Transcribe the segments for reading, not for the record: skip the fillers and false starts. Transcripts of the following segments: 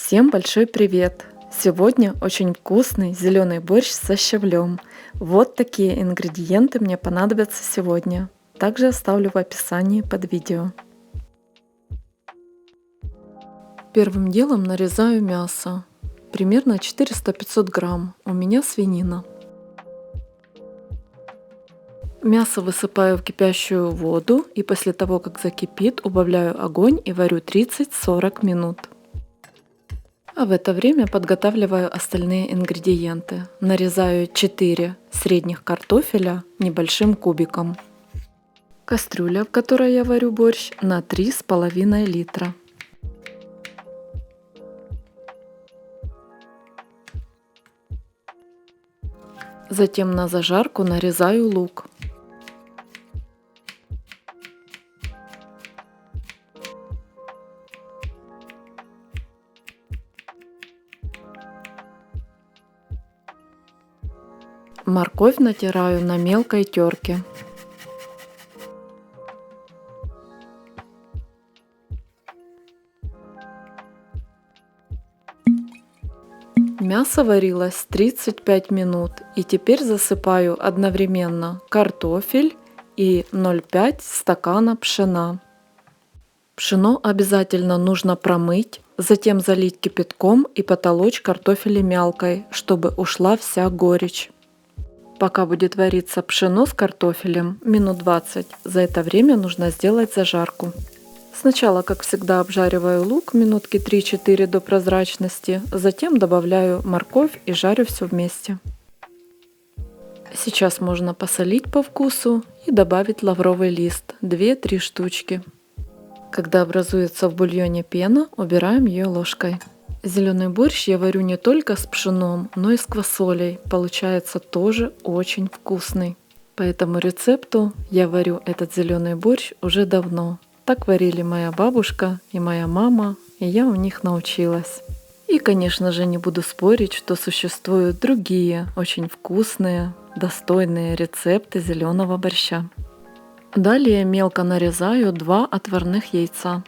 Всем большой привет! Сегодня очень вкусный зеленый борщ со щавлем. Вот такие ингредиенты мне понадобятся сегодня. Также оставлю в описании под видео. Первым делом нарезаю мясо. Примерно 400-500 грамм. У меня свинина. Мясо высыпаю в кипящую воду и после того, как закипит, убавляю огонь и варю 30-40 минут. А в это время подготавливаю остальные ингредиенты. Нарезаю 4 средних картофеля небольшим кубиком. Кастрюля, в которой я варю борщ, на 3,5 литра. Затем на зажарку нарезаю лук. Морковь натираю на мелкой терке. Мясо варилось 35 минут, и теперь засыпаю одновременно картофель и 0,5 стакана пшена. Пшено обязательно нужно промыть, затем залить кипятком и потолочь картофель мялкой, чтобы ушла вся горечь. Пока будет вариться пшено с картофелем минут 20, за это время нужно сделать зажарку. Сначала, как всегда, обжариваю лук минутки 3-4 до прозрачности, затем добавляю морковь и жарю все вместе. Сейчас можно посолить по вкусу и добавить лавровый лист 2-3 штучки. Когда образуется в бульоне пена, убираем ее ложкой. Зеленый борщ я варю не только с пшеном, но и с квасолей. Получается тоже очень вкусный. По этому рецепту я варю этот зеленый борщ уже давно. Так варили моя бабушка и моя мама, и я у них научилась. И, конечно же, не буду спорить, что существуют другие очень вкусные, достойные рецепты зеленого борща. Далее мелко нарезаю 2 отварных яйца.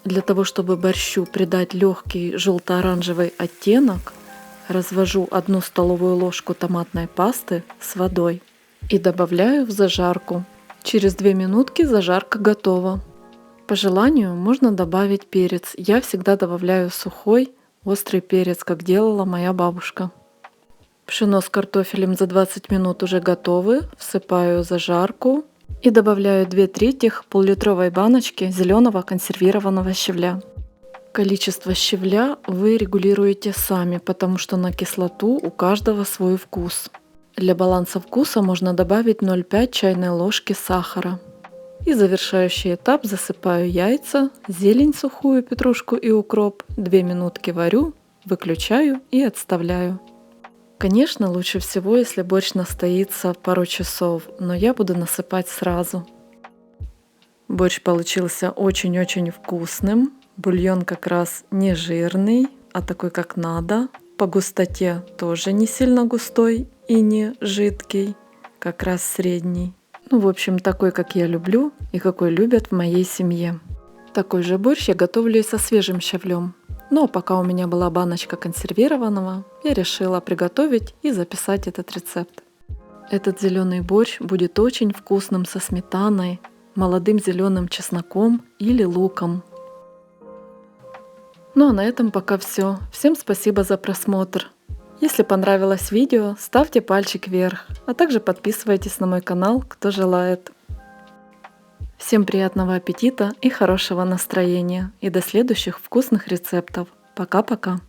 Для того, чтобы борщу придать легкий желто-оранжевый оттенок, развожу 1 столовую ложку томатной пасты с водой и добавляю в зажарку. Через 2 минутки зажарка готова. По желанию можно добавить перец. Я всегда добавляю сухой, острый перец, как делала моя бабушка. Пшено с картофелем за 20 минут уже готовы. Всыпаю зажарку и добавляю 2/3 пол-литровой баночки зеленого консервированного щавля. Количество щавля вы регулируете сами, потому что на кислоту у каждого свой вкус. Для баланса вкуса можно добавить 0,5 чайной ложки сахара. И завершающий этап: засыпаю яйца, зелень сухую, петрушку и укроп, 2 минутки варю, выключаю и отставляю. Конечно, лучше всего, если борщ настоится пару часов, но я буду насыпать сразу. Борщ получился очень-очень вкусным. Бульон как раз не жирный, а такой как надо. По густоте тоже не сильно густой и не жидкий, как раз средний. В общем, такой, как я люблю и какой любят в моей семье. Такой же борщ я готовлю и со свежим щавлем. Но пока у меня была баночка консервированного, я решила приготовить и записать этот рецепт. Этот зеленый борщ будет очень вкусным со сметаной, молодым зеленым чесноком или луком. Ну а на этом пока все. Всем спасибо за просмотр. Если понравилось видео, ставьте пальчик вверх, а также подписывайтесь на мой канал, кто желает. Всем приятного аппетита и хорошего настроения. И до следующих вкусных рецептов. Пока-пока.